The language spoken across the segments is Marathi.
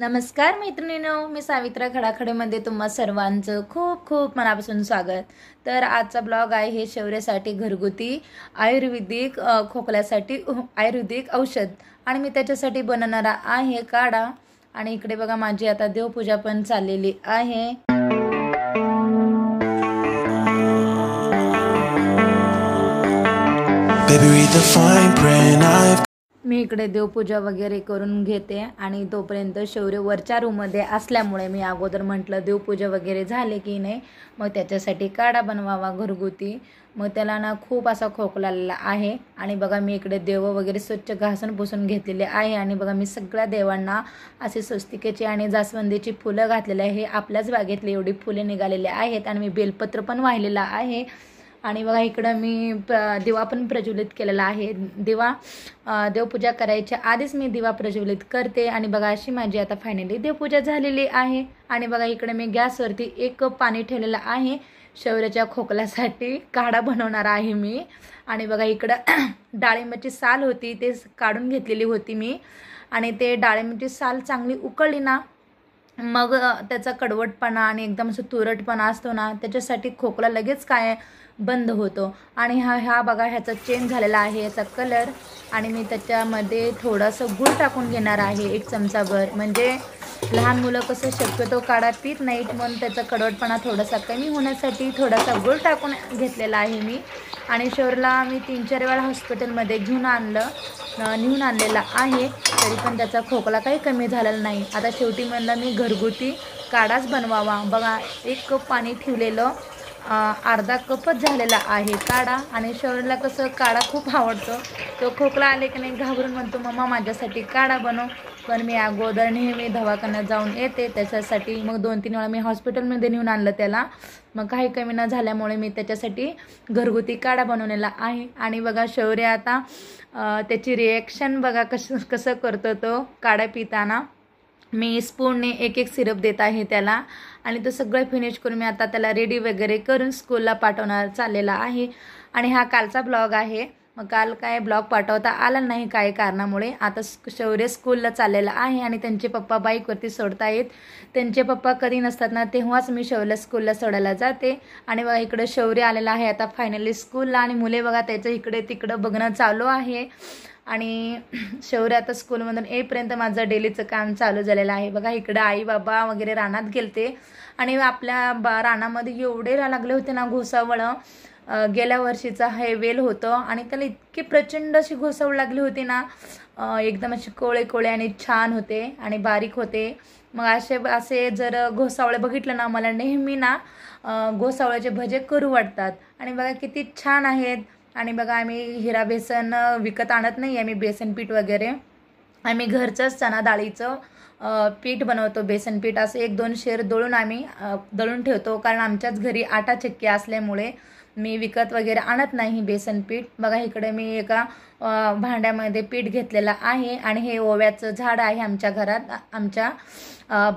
नमस्कार मैत्रिणींनो, मी सावित्रा खडाखडेमध्ये तुम्हा सर्वांचं खूप खूप मनापासून स्वागत। तर आजचा ब्लॉग आहे हे शौर्यासाठी घरगुती आयुर्वेदिक खोकल्यासाठी आयुर्वेदिक औषध आणि मी त्याच्यासाठी बनवणारा आहे काढा। आणि इकडे बघा माझी आता देवपूजा पण चाललेली आहे। Baby, read the fine print. मी इकडे देवपूजा वगैरे करून घेते आणि तोपर्यंत शौर्य वरच्या रूममध्ये असल्यामुळे मी अगोदर म्हटलं देवपूजा वगैरे झाले की नाही, मग त्याच्यासाठी काढा बनवावा घरगुती। मग त्याला ना खूप असा खोकला आलेला आहे आणि बघा मी इकडे देव वगैरे स्वच्छ घासून पुसून घेतलेले आहे आणि बघा मी सगळ्या देवांना असे स्वस्तिकेची आणि जास्वंदीची फुलं घातलेली आहे। आपल्याच बागेतले एवढी फुले निघालेले आहेत आणि मी बेलपत्र पण वाहिलेला आहे। आणि बघा इकडं मी दिवा पण प्रज्वलित केलेला आहे। देवपूजा करायच्या आधीच मी दिवा प्रज्वलित करते आणि बघा अशी माझी आता फायनली देवपूजा झालेली आहे। आणि बघा इकडे मी गॅसवरती एक कप पाणी ठेवलेलं आहे। शौर्याच्या खोकल्यासाठी काढा बनवणार आहे मी। आणि बघा इकडं डाळिंबाची साल होती ते काढून घेतलेली होती मी आणि ते डाळिंबाची साल चांगली उकळली ना, मग त्याचा कडवटपणा आणि एकदम असं तुरटपणा असतो ना, त्याच्यासाठी खोकला लगेच काय बंद होतो। आणि हा बघा ह्याचा चेंज झालेला आहे याचा कलर। आणि मी त्याच्यामध्ये थोडंसं गूळ टाकून घेणार आहे 1 चमचाभर, म्हणजे लहान मुलं कसं शक्यतो काढा पित नाहीत म्हणून त्याचा कडवटपणा थोडासा कमी होण्यासाठी थोडासा गूळ टाकून घेतलेला आहे मी। आणि शौर्यला मी 3-4 वेळा हॉस्पिटलमध्ये नेऊन आणलेला आहे, तरी पण त्याचा खोकला काही कमी झालेला नाही। आता शेवटी म्हणलं मी घरगुती काढाच बनवावा। बघा 1 कप पाणी ठेवलेलं, अर्धा कपच झालेला आहे काढा। आणि शौर्यला कसं काढा खूप आवडतो, तो खोकला आले की नाही घाबरून म्हणतो मम्मा माझ्यासाठी काढा बनव। पण मी अगोदर नेहमी दवाखान्यात जाऊन येते त्याच्यासाठी, मग 2-3 वेळा मी हॉस्पिटलमध्ये नेऊन आणलं त्याला, मग काही कमी न झाल्यामुळे मी त्याच्यासाठी घरगुती काढा बनवलेला आहे। आणि बघा शौर्य आता त्याची रिॲक्शन बघा कसं करतो तो काढा पिताना। मी स्पूनने एक सिरप देत आहे त्याला आणि तो सगळं फिनिश करून मी आता त्याला रेडी वगैरे करून स्कूलला पाठवणार चाललेला आहे। आणि हा कालचा ब्लॉग आहे, मग काल काय ब्लॉग पाठवता आला नाही काही कारणामुळे। आता शौर्य स्कूलला चाललेला आहे आणि त्यांचे पप्पा बाईकवरती सोडतायत। त्यांचे पप्पा कधी नसतात ना तेव्हाच मी शौर्यला स्कूलला सोडायला जाते। आणि बघा इकडे शौर्य आलेला आहे आता फायनली स्कूलला आणि मुले बघा त्याचं इकडे तिकडं बघणं चालू आहे। आणि शौर्य आता स्कूलमधून येईपर्यंत माझं डेलीचं काम चालू झालेलं आहे। बघा इकडं आई बाबा वगैरे रानात गेलते आणि आपल्या रानामध्ये एवढे लागले होते ना घोसावळं, गेल्या वर्षीचा हे वेल होतं आणि त्याला इतकी प्रचंड अशी घोसावळ लागली होती ना, एकदम असे कोळे कोळे आणि छान होते आणि बारीक होते। मग असे जर घोसावळे बघितलं ना मला नेहमी ना घोसावळ्याचे भजे करू वाटतात। आणि बघा किती छान आहेत। आणि बघा आम्ही हिरा बेसन विकत आणत नाही, आम्ही बेसन पीठ वगैरे आम्ही घरचंच चणा डाळीचं पीठ बनवतो। बेसन पीठ असं 1-2 शेर दळून आम्ही दळून ठेवतो, कारण आमच्याच घरी आटा चक्की असल्यामुळे मी विकत वगैरे आणत नाही बेसन पीठ। बघा इकडे मी एका भांड्यामध्ये पीठ घेतलेलं आहे आणि हे ओव्याचं झाड आहे आमच्या घरात आमच्या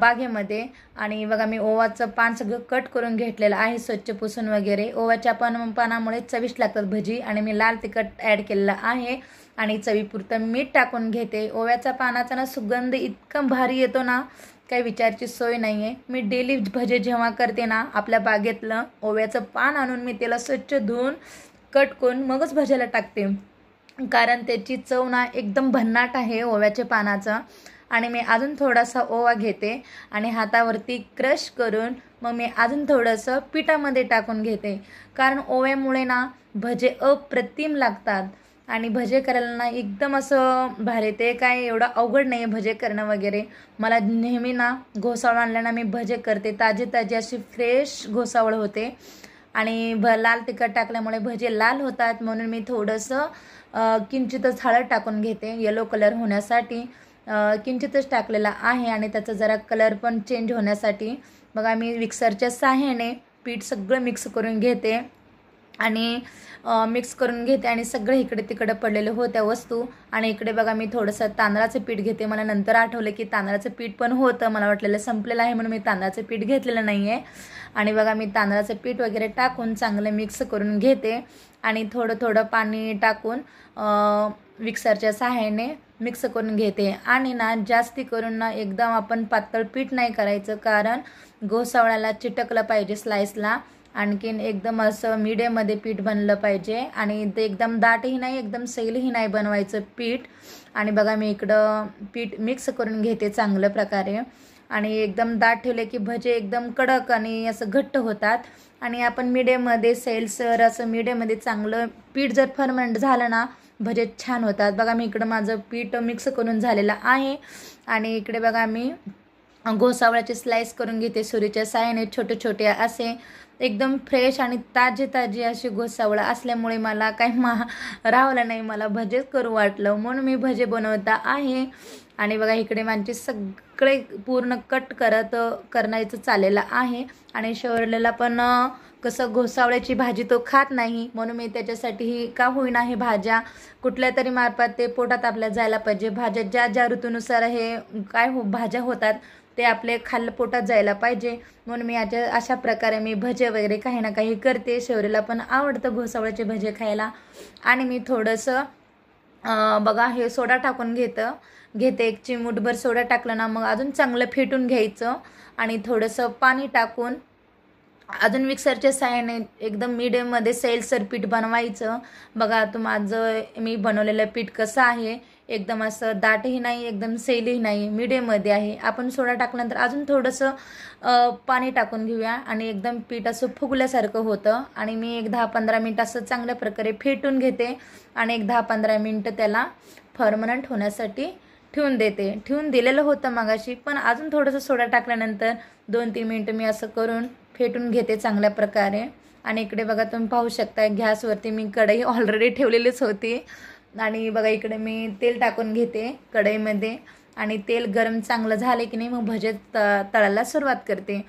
बागेमध्ये। आणि बघा मी ओवाचं पान सगळं कट करून घेतलेलं आहे स्वच्छ पुसून वगैरे। ओव्याच्या पानामुळे चविष्ट लागतात भजी आणि मी लाल तिखट ॲड केलेलं आहे आणि चवीपुरतं मीठ टाकून घेते। ओव्याच्या पानाचा ना सुगंध इतका भारी येतो ना, काही विचारची सोय नाही आहे। मी डेली भजे जेव्हा करते ना आपल्या बागेतलं ओव्याचं पान आणून मी त्याला स्वच्छ धुवून कट करून मगच भज्याला टाकते, कारण त्याची चव ना एकदम भन्नाट आहे ओव्याच्या पानाचं। आणि मी अजून थोडासा ओवा घेते आणि हातावरती क्रश करून मग मी अजून थोडंसं पिठामध्ये टाकून घेते, कारण ओव्यामुळे ना भजे अप्रतिम लागतात आणि भजे करायला ना एकदम असं भारी। ते काय एवढं अवघड नाही आहे भजे करणं वगैरे। मला नेहमी ना घोसावळ आणल्यानं मी भजे करते, ताजे अशी फ्रेश घोसावळ होते। आणि लाल तिखट टाकल्यामुळे भजे लाल होतात म्हणून मी थोडंसं किंचितच हळद टाकून घेते येलो कलर होण्यासाठी, किंचितच टाकलेला आहे आणि त्याचा जरा कलर पण चेंज होण्यासाठी। बघा मी मिक्सरच्या साहाय्याने पीठ सगळं मिक्स करून घेते आणि आणि सगळं इकडे तिकडे पडलेलं होत्या वस्तू। आणि इकडे बघा मी थोडंसं तांदळाचं पीठ घेते, मला नंतर आठवलं की तांदळाचं पीठ पण होतं, मला वाटलेलं संपलेलं आहे म्हणून मी तांदळाचं पीठ घेतलेलं नाही आहे। आणि बघा मी तांदळाचं पीठ वगैरे टाकून चांगलं मिक्स करून घेते आणि थोडं पाणी टाकून मिक्सरच्या साहाय्याने मिक्स करून घेते। आणि ना जास्ती करून ना एकदम आपण पातळ पीठ नाही करायचं, कारण घोसावळ्याला चिटकलं पाहिजे स्लाइसला। आणखीन एकदम असं मीडियममध्ये पीठ बनलं पाहिजे आणि ते एकदम दाटही नाही एकदम सैलही नाही बनवायचं पीठ। आणि बघा मी इकडं पीठ मिक्स करून घेते चांगल्या प्रकारे। आणि एकदम दाट ठेवले की भजे एकदम कडक आणि असं घट्ट होतात। आणि आपण मीडियममध्ये सैलसर असं मीडियममध्ये चांगलं पीठ जर फर्मेंट झालं ना भजे छान होतात। बघा मी इकडं माझं पीठ मिक्स करून झालेलं आहे। आणि इकडे बघा मी घोसावळ्याचे स्लाइस करून घेते सुरीच्या साहाय्याने, छोटे छोटे असे एकदम फ्रेश आणि ताजे ताजे असे घोसावळा असल्यामुळे मला काही रावलं नाही, मला भजेच करू वाटलं म्हणून मी भजे बनवता आहे। आणि बघा इकडे माझे सगळे पूर्ण कट करण्याचं चाललेलं आहे। आणि शौर्यला पण कसं घोसावळ्याची भाजी तो खात नाही, म्हणून मी त्याच्यासाठी का होईना हे भाज्या कुठल्या तरी मार्फत ते पोटात आपल्या जायला पाहिजे। भाज्या ज्या ज्या ऋतूनुसार हे भाज्या होतात ते आपले खाल्लं पोटात जायला पाहिजे, म्हणून मी अशा प्रकारे मी भजे वगैरे काही ना काही करते। शौर्यला पण आवडतं घोसावळ्याचे भजे खायला। आणि मी थोडंसं बघा हे सोडा टाकून घेते 1 चिमूटभर सोडा टाकलं ना मग अजून चांगलं फेटून घ्यायचं। आणि थोडंसं पाणी टाकून अजून मिक्सरच्या साहाय्याने एकदम मीडियममध्ये सैलसर पीठ बनवायचं। बघा माझं मी बनवलेलं पीठ कसं आहे, एकदम असं दाटही नाही एकदम सैलही नाही, मीडियममध्ये आहे। आपण सोडा टाकल्यानंतर अजून थोडंसं पाणी टाकून घेऊया आणि एकदम पीठ असं फुगल्यासारखं होतं। आणि मी 10-15 मिनिट असं चांगल्या प्रकारे फेटून घेते आणि 10-15 मिनिटं त्याला फर्मनंट होण्यासाठी ठेवून दिलेलं होतं मगाशी, पण अजून थोडंसं सोडा टाकल्यानंतर 2-3 मिनिटं मी असं करून फेटून घेते चांगल्या प्रकारे। आणि इकडे बघा तुम्ही पाहू शकता गॅसवरती मी कढई ऑलरेडी ठेवलेलीच होती। आणि बघा इकडे मी तेल टाकून घेते कढईमध्ये आणि तेल गरम चांगलं झाले की नाही मग भजे तळायला सुरुवात करते।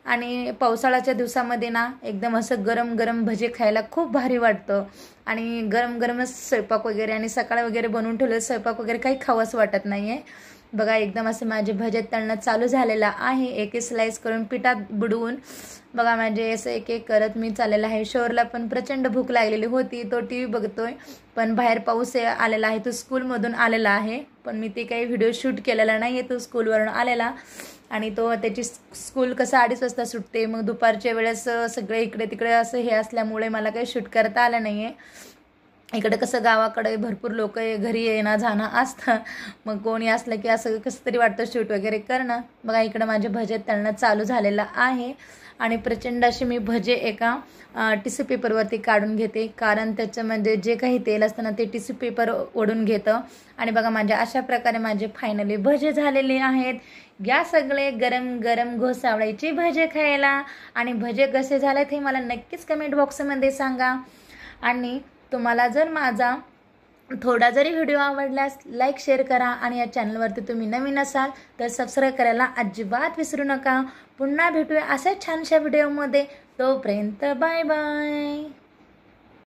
आणि पावसाळ्याच्या दिवसामध्ये ना एकदम असं गरम गरम भजे खायला खूप भारी वाटतं। आणि गरम गरमच स्वयंपाक वगैरे आणि सकाळी वगैरे बनवून ठेवलेलं स्वयंपाक वगैरे काही खावंसं वाटत नाही आहे। बघा एकदम असं माझे भजे तळणं चालू झालेलं आहे, एक स्लाइस करून पिठात बुडवून बघा माझे असं एक एक करत मी चाललेलं आहे। शौर्यला पण प्रचंड भूक लागलेली होती, तो टी व्ही बघतोय, पण बाहेर पाऊस आलेला आहे, तो स्कूलमधून आलेला आहे, पण मी ते काही व्हिडिओ शूट केलेला नाही आहे, तो स्कूलवरून आलेला। आणि तो त्याची स्कूल कसं 2:30 वाजता सुटते, मग दुपारच्या वेळेस सगळे इकडे तिकडे असं हे असल्यामुळे मला काही शूट करता आलं नाही आहे। इकडे कसं गावाकडे भरपूर लोक घरी येणं जाणं असतं, मग कोणी असलं की असं कसं तरी वाटतं शूट वगैरे करणं। बघा इकडे माझे भजे तळणं चालू झालेलं आहे आणि प्रचंड अशी मी भजे एका टिश्यू पेपरवरती काढून घेते, कारण त्याचं म्हणजे जे काही तेल असतं ना ते टिश्यू पेपर ओढून घेतं। आणि बघा माझ्या अशा प्रकारे माझे फायनली भजे झालेले आहेत। या सगळे गरम गरम घोसावळ्याचे भजे खायला। आणि भजे कसे झाले ते मला नक्कीच कमेंट बॉक्समध्ये सांगा। आणि तुम्हाला जर माझा थोडा जरी व्हिडिओ आवडल्यास लाईक शेअर करा आणि या चॅनलवरती तुम्ही नवीन असाल तर सबस्क्राईब करायला अजिबात विसरू नका। पुन्हा भेटूया अशा छानशा व्हिडिओमध्ये, तोपर्यंत बाय बाय।